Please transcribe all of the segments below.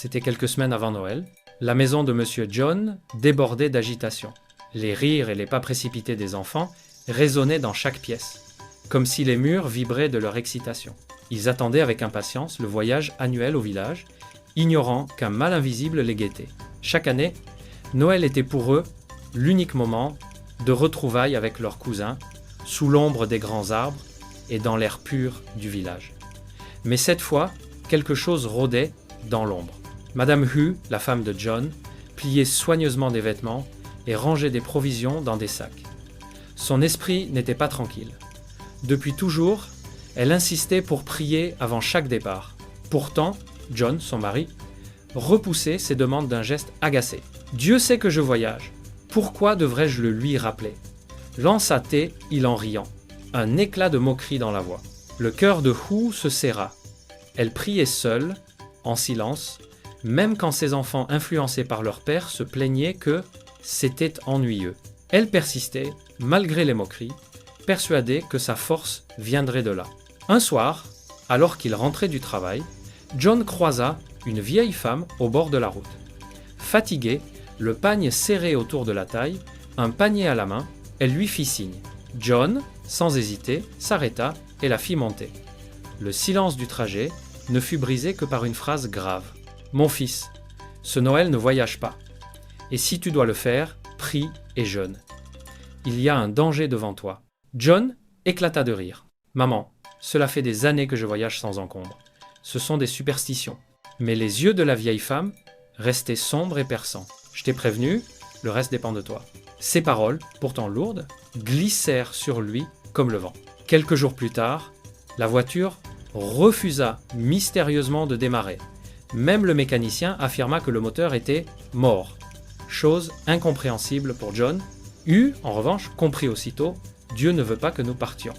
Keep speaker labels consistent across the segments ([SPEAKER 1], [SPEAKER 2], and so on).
[SPEAKER 1] C'était quelques semaines avant Noël. La maison de Monsieur John débordait d'agitation. Les rires et les pas précipités des enfants résonnaient dans chaque pièce, comme si les murs vibraient de leur excitation. Ils attendaient avec impatience le voyage annuel au village, ignorant qu'un mal invisible les guettait. Chaque année, Noël était pour eux l'unique moment de retrouvailles avec leurs cousins, sous l'ombre des grands arbres et dans l'air pur du village. Mais cette fois, quelque chose rôdait dans l'ombre. Madame Hu, la femme de John, pliait soigneusement des vêtements et rangeait des provisions dans des sacs. Son esprit n'était pas tranquille. Depuis toujours, elle insistait pour prier avant chaque départ. Pourtant, John, son mari, repoussait ses demandes d'un geste agacé. « Dieu sait que je voyage. Pourquoi devrais-je le lui rappeler ?» Lança-t-il en riant, un éclat de moquerie dans la voix. Le cœur de Hu se serra. Elle priait seule, en silence, même quand ses enfants influencés par leur père se plaignaient que c'était ennuyeux. Elle persistait, malgré les moqueries, persuadée que sa force viendrait de là. Un soir, alors qu'il rentrait du travail, John croisa une vieille femme au bord de la route. Fatiguée, le pagne serré autour de la taille, un panier à la main, elle lui fit signe. John, sans hésiter, s'arrêta et la fit monter. Le silence du trajet ne fut brisé que par une phrase grave. « Mon fils, ce Noël ne voyage pas. Et si tu dois le faire, prie et jeûne. Il y a un danger devant toi. » John éclata de rire. « Maman, cela fait des années que je voyage sans encombre. Ce sont des superstitions. » Mais les yeux de la vieille femme restaient sombres et perçants. « Je t'ai prévenu, le reste dépend de toi. » Ces paroles, pourtant lourdes, glissèrent sur lui comme le vent. Quelques jours plus tard, la voiture refusa mystérieusement de démarrer. Même le mécanicien affirma que le moteur était mort. Chose incompréhensible pour John. Hu, en revanche, comprit aussitôt « Dieu ne veut pas que nous partions ».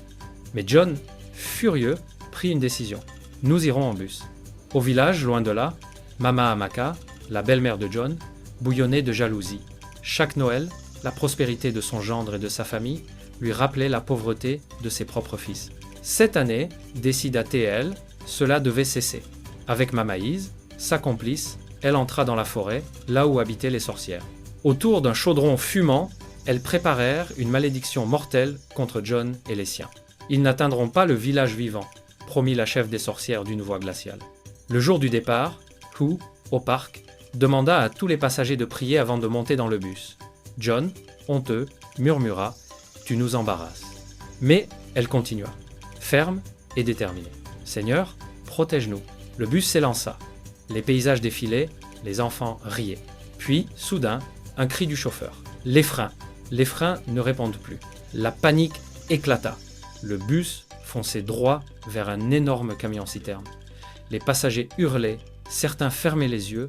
[SPEAKER 1] Mais John, furieux, prit une décision. « Nous irons en bus ». Au village, loin de là, Mama Amaka, la belle-mère de John, bouillonnait de jalousie. Chaque Noël, la prospérité de son gendre et de sa famille lui rappelait la pauvreté de ses propres fils. Cette année, décida-t-elle, cela devait cesser. Avec Mamaïse, sa complice, elle entra dans la forêt, là où habitaient les sorcières. Autour d'un chaudron fumant, elles préparèrent une malédiction mortelle contre John et les siens. Ils n'atteindront pas le village vivant, promit la chef des sorcières d'une voix glaciale. Le jour du départ, Hu, au parc, demanda à tous les passagers de prier avant de monter dans le bus. John, honteux, murmura « Tu nous embarrasses ». Mais elle continua, ferme et déterminée. « Seigneur, protège-nous ». Le bus s'élança. Les paysages défilaient, les enfants riaient. Puis, soudain, un cri du chauffeur. Les freins. Les freins ne répondent plus. La panique éclata. Le bus fonçait droit vers un énorme camion-citerne. Les passagers hurlaient, certains fermaient les yeux,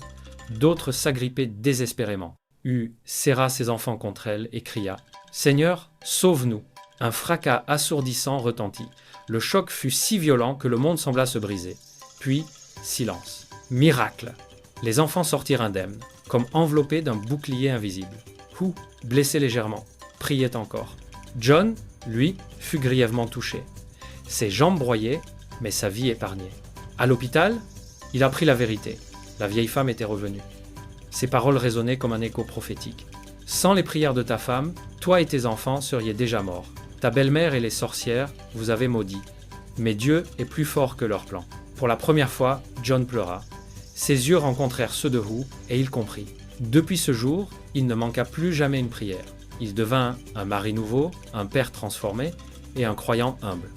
[SPEAKER 1] d'autres s'agrippaient désespérément. Hu serra ses enfants contre elle et cria « Seigneur, sauve-nous !» Un fracas assourdissant retentit. Le choc fut si violent que le monde sembla se briser. Puis, silence. Miracle! Les enfants sortirent indemnes, comme enveloppés d'un bouclier invisible. Hu, blessé légèrement, priait encore. John, lui, fut grièvement touché. Ses jambes broyaient, mais sa vie épargnée. À l'hôpital, il apprit la vérité. La vieille femme était revenue. Ses paroles résonnaient comme un écho prophétique. « Sans les prières de ta femme, toi et tes enfants seriez déjà morts. Ta belle-mère et les sorcières vous avaient maudit. Mais Dieu est plus fort que leurs plans. » Pour la première fois, John pleura. Ses yeux rencontrèrent ceux de Hu et il comprit. Depuis ce jour, il ne manqua plus jamais une prière. Il devint un mari nouveau, un père transformé et un croyant humble.